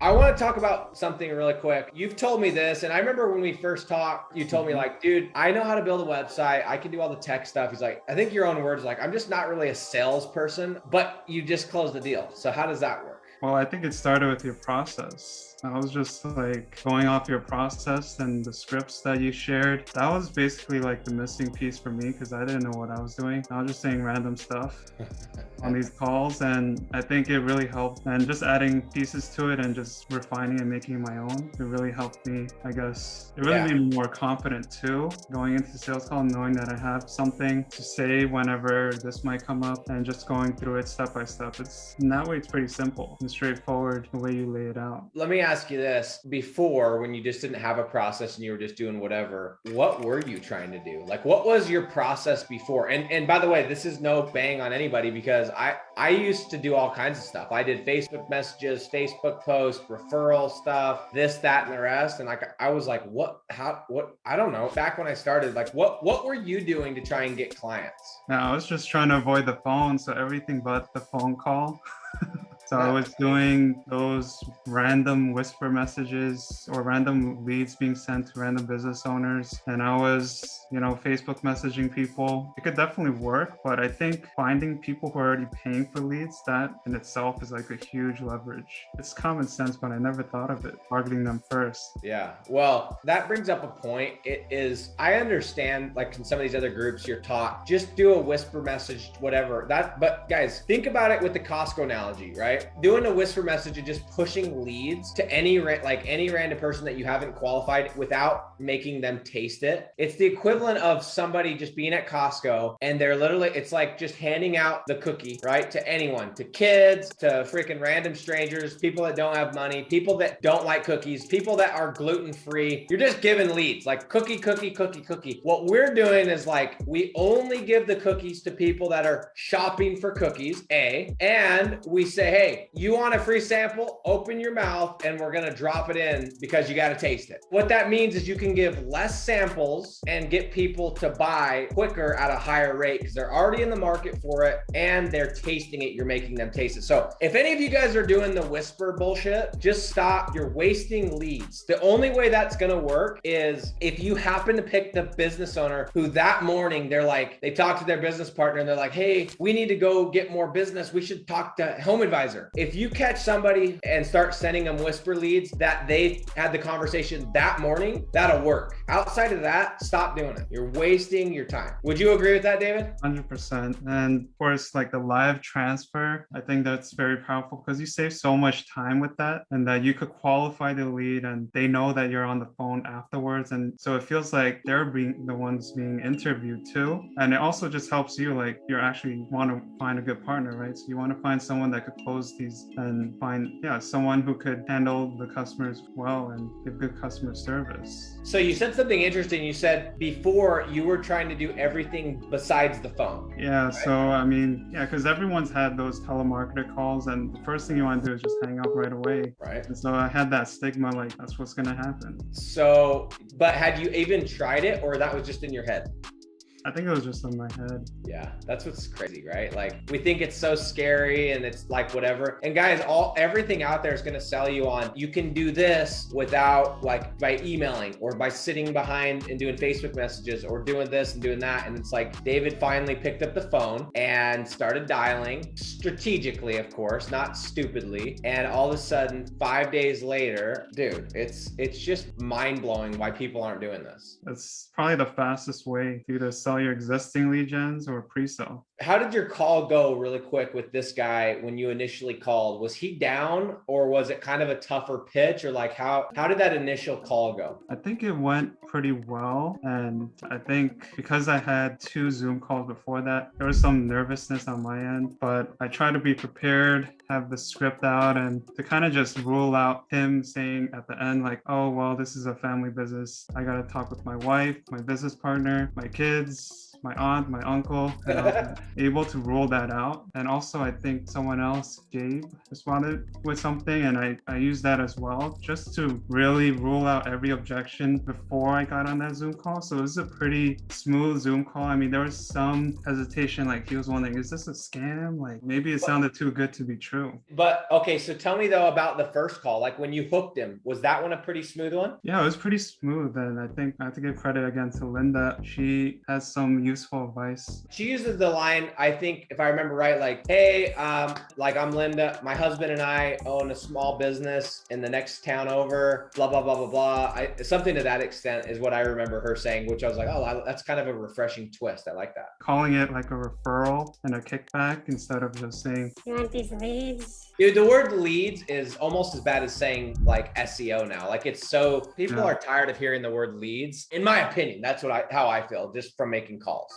I want to talk about something really quick. You've told me this, and I remember when we first talked, you told me like, dude, I know how to build a website. I can do all the tech stuff. He's like, I think your own words, like, I'm just not really a salesperson, but you just closed the deal. So how does that work? Well, I think it started with your process. I was just like going off your process and the scripts that you shared. That was basically like the missing piece for me because I didn't know what I was doing. I was just saying random stuff on these calls, and I think it really helped. And just adding pieces to it and just refining and making it my own, it really helped me, I guess. It really made me more confident too, going into the sales call, knowing that I have something to say whenever this might come up and just going through it step by step. It's in that way, it's pretty simple and straightforward the way you lay it out. Let me ask you this. Before, when you just didn't have a process and you were just doing whatever, what were you trying to do? Like, what was your process before? And by the way, this is no bang on anybody because I used to do all kinds of stuff. I did Facebook messages, Facebook posts, referral stuff, this, that, and the rest. And like, I was like, what, I don't know. Back when I started, like, what were you doing to try and get clients? Now, I was just trying to avoid the phone. So everything but the phone call. So I was doing those random whisper messages or random leads being sent to random business owners. And I was, Facebook messaging people. It could definitely work, but I think finding people who are already paying for leads, that in itself is like a huge leverage. It's common sense, but I never thought of it, targeting them first. Yeah. Well, that brings up a point. It is, I understand like in some of these other groups you're taught, just do a whisper message, whatever but guys, think about it with the Costco analogy, right? Doing a whisper message and just pushing leads to any random person that you haven't qualified without making them taste it. It's the equivalent of somebody just being at Costco and they're literally, it's like just handing out the cookie, right? To anyone, to kids, to freaking random strangers, people that don't have money, people that don't like cookies, people that are gluten-free. You're just giving leads like cookie, cookie, cookie, cookie. What we're doing is like, we only give the cookies to people that are shopping for cookies, and we say, hey, you want a free sample? Open your mouth and we're gonna drop it in because you gotta taste it. What that means is you can give less samples and get people to buy quicker at a higher rate because they're already in the market for it and they're tasting it. You're making them taste it. So if any of you guys are doing the whisper bullshit, just stop. You're wasting leads. The only way that's gonna work is if you happen to pick the business owner who that morning they talk to their business partner and they're like, hey, we need to go get more business. We should talk to Home Advisor. If you catch somebody and start sending them whisper leads that they had the conversation that morning, that'll work. Outside of that, stop doing it. You're wasting your time. Would you agree with that, David? 100%. And of course, like the live transfer, I think that's very powerful because you save so much time with that, and that you could qualify the lead and they know that you're on the phone afterwards. And so it feels like they're being the ones being interviewed too. And it also just helps you, like you actually want to find a good partner, right? So you want to find someone that could close these and find someone who could handle the customers well and give good customer service. So you said something interesting. You said before you were trying to do everything besides the phone. Yeah, right? So I mean, because everyone's had those telemarketer calls and the first thing you want to do is just hang up right away. Right. And so I had that stigma, like that's what's going to happen. So, but had you even tried it or that was just in your head? I think it was just in my head. Yeah, that's what's crazy, right? Like we think it's so scary and it's like whatever. And guys, everything out there is going to sell you on you can do this without by emailing or by sitting behind and doing Facebook messages or doing this and doing that. And it's like David finally picked up the phone and started dialing strategically, of course, not stupidly. And all of a sudden, 5 days later, dude, it's just mind blowing why people aren't doing this. That's probably the fastest way to either sell your existing lead gens or pre-sell. How did your call go really quick with this guy when you initially called? Was he down or was it kind of a tougher pitch or like how did that initial call go? I think it went pretty well. And I think because I had 2 Zoom calls before that, there was some nervousness on my end, but I tried to be prepared, have the script out and to kind of just rule out him saying at the end, like, oh, well, this is a family business. I got to talk with my wife, my business partner, my kids, my aunt, my uncle, and I was able to rule that out. And also, I think someone else, Gabe, responded with something, and I used that as well, just to really rule out every objection before I got on that Zoom call. So it was a pretty smooth Zoom call. I mean, there was some hesitation, like he was wondering, is this a scam? Like maybe it sounded too good to be true. But okay, so tell me though about the first call. Like when you hooked him, was that one a pretty smooth one? Yeah, it was pretty smooth. And I think I have to give credit again to Linda. She has some useful advice. She uses the line, I think, if I remember right, like, hey, like I'm Linda, my husband and I own a small business in the next town over, blah, blah, blah, blah, blah. Something to that extent is what I remember her saying, which I was like, oh, that's kind of a refreshing twist. I like that. Calling it like a referral and a kickback instead of just saying, You want these leads? Dude, the word leads is almost as bad as saying like SEO now. Like it's so people are tired of hearing the word leads. In my opinion, that's how I feel just from making calls.